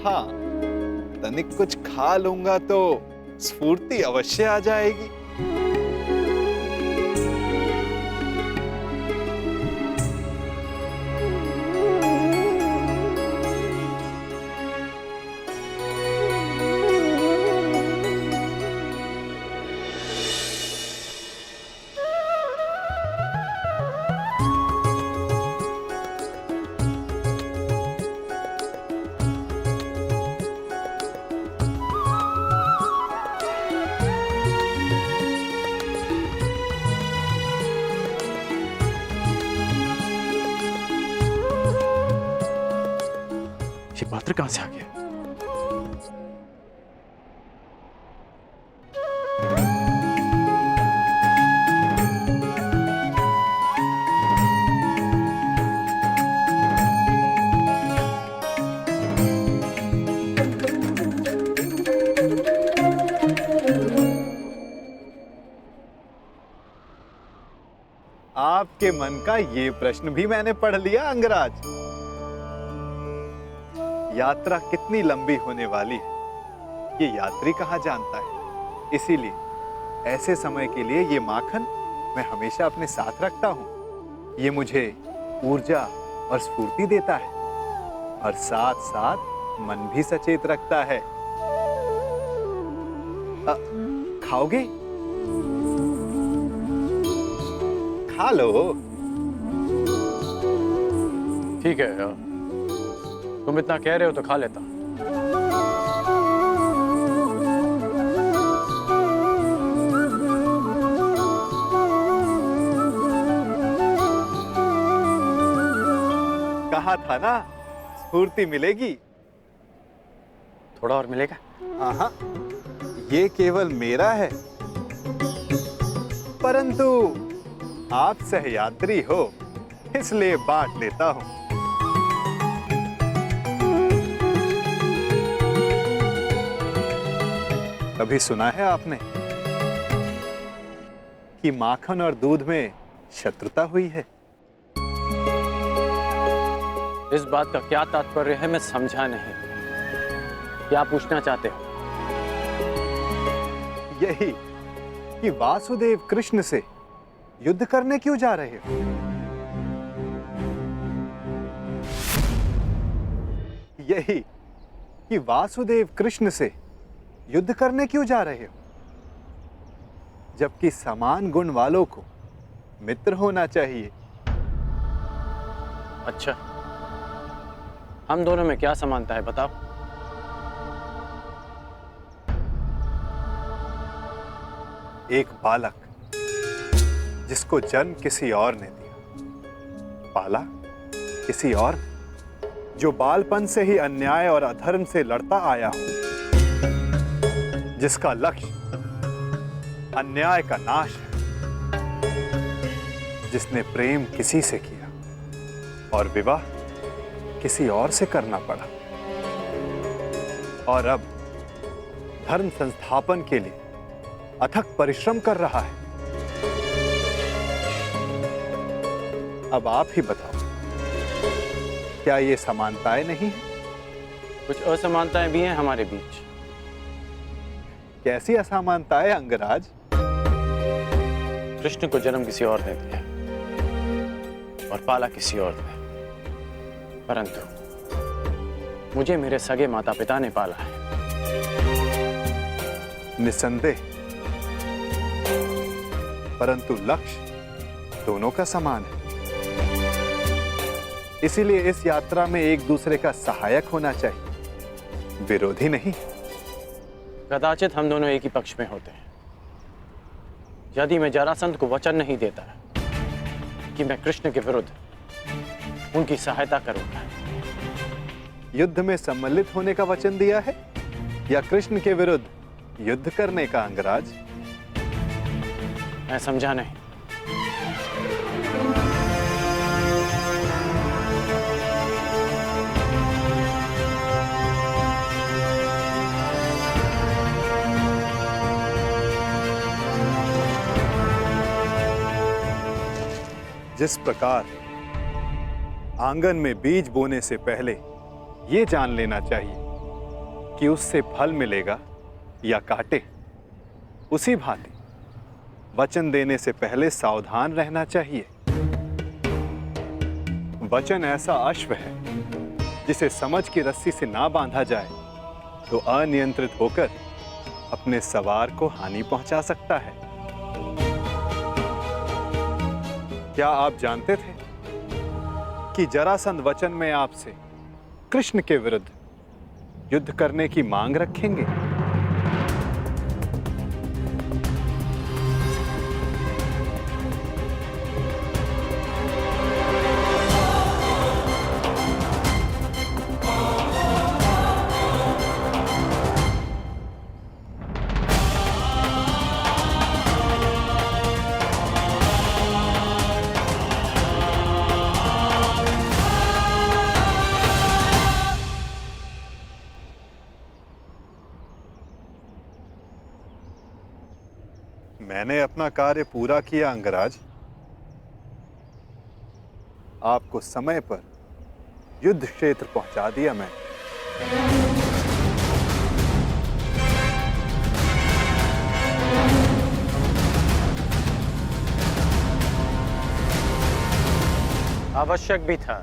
हाँ, तनिक कुछ खा लूंगा तो स्फूर्ति अवश्य आ जाएगी। ये पात्र कहां से आ गया? आपके मन का ये प्रश्न भी मैंने पढ़ लिया अंगराज। यात्रा कितनी लंबी होने वाली है ये यात्री कहाँ जानता है। इसीलिए ऐसे समय के लिए ये माखन मैं हमेशा अपने साथ रखता हूँ। ये मुझे ऊर्जा और स्फूर्ति देता है और साथ साथ मन भी सचेत रखता है। खाओगे? खा लो। ठीक है, तुम इतना कह रहे हो तो खा लेता। कहा था ना स्फूर्ति मिलेगी। थोड़ा और मिलेगा? हाँ, ये केवल मेरा है, परंतु आप सहयात्री हो इसलिए बांट लेता हूं। कभी सुना है आपने कि माखन और दूध में शत्रुता हुई है? इस बात का क्या तात्पर्य है मैं समझा नहीं। क्या पूछना चाहते हो? यही कि वासुदेव कृष्ण से युद्ध करने क्यों जा रहे हो? यही कि वासुदेव कृष्ण से युद्ध करने क्यों जा रहे हो? जबकि समान गुण वालों को मित्र होना चाहिए। अच्छा, हम दोनों में क्या समानता है बताओ? एक बालक जिसको जन्म किसी और ने दिया, पाला किसी और ने, जो बालपन से ही अन्याय और अधर्म से लड़ता आया हो, जिसका लक्ष्य अन्याय का नाश है, जिसने प्रेम किसी से किया और विवाह किसी और से करना पड़ा, और अब धर्म संस्थापन के लिए अथक परिश्रम कर रहा है। अब आप ही बताओ, क्या ये समानताएं नहीं है? कुछ असमानताएं भी हैं हमारे बीच। कैसी असमानताएं अंगराज? कृष्ण को जन्म किसी और ने दिया और पाला किसी और ने, परंतु मुझे मेरे सगे माता पिता ने पाला है। निसंदेह, परंतु लक्ष्य दोनों का समान है। इसीलिए इस यात्रा में एक दूसरे का सहायक होना चाहिए, विरोधी नहीं। कदाचित हम दोनों एक ही पक्ष में होते हैं। यदि मैं जरासंध को वचन नहीं देता कि मैं कृष्ण के विरुद्ध उनकी सहायता करूंगा। युद्ध में सम्मिलित होने का वचन दिया है या कृष्ण के विरुद्ध युद्ध करने का अंगराज? मैं समझा नहीं। जिस प्रकार आंगन में बीज बोने से पहले ये जान लेना चाहिए कि उससे फल मिलेगा या कांटे, उसी भांति वचन देने से पहले सावधान रहना चाहिए। वचन ऐसा अश्व है जिसे समझ की रस्सी से ना बांधा जाए तो अनियंत्रित होकर अपने सवार को हानि पहुंचा सकता है। क्या आप जानते थे कि जरासंध वचन में आपसे कृष्ण के विरुद्ध युद्ध करने की मांग रखेंगे? मैंने अपना कार्य पूरा किया अंगराज। आपको समय पर युद्ध क्षेत्र पहुंचा दिया मैं। आवश्यक भी था,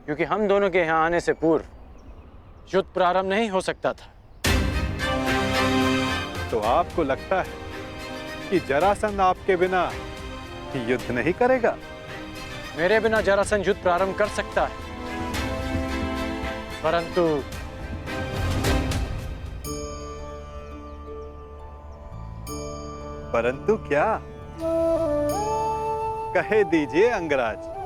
क्योंकि हम दोनों के यहां आने से पूर्व युद्ध प्रारंभ नहीं हो सकता था। तो आपको लगता है कि जरासंध आपके बिना युद्ध नहीं करेगा? मेरे बिना जरासंध युद्ध प्रारंभ कर सकता है, परंतु क्या? कहे दीजिए अंगराज।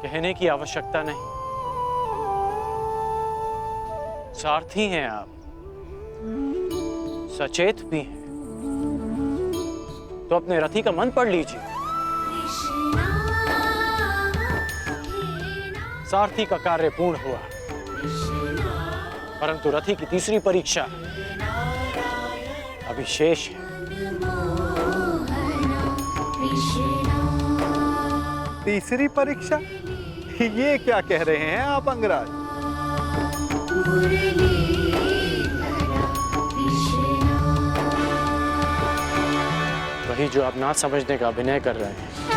कहने की आवश्यकता नहीं, सारथी हैं आप, सचेत भी हैं, तो अपने रथी का मन पढ़ लीजिए। सारथी का कार्य पूर्ण हुआ, परंतु रथी की तीसरी परीक्षा अभी शेष है। तीसरी परीक्षा? ये क्या कह रहे हैं आप अंगराज? वही जो आप ना समझने का अभिनय कर रहे हैं।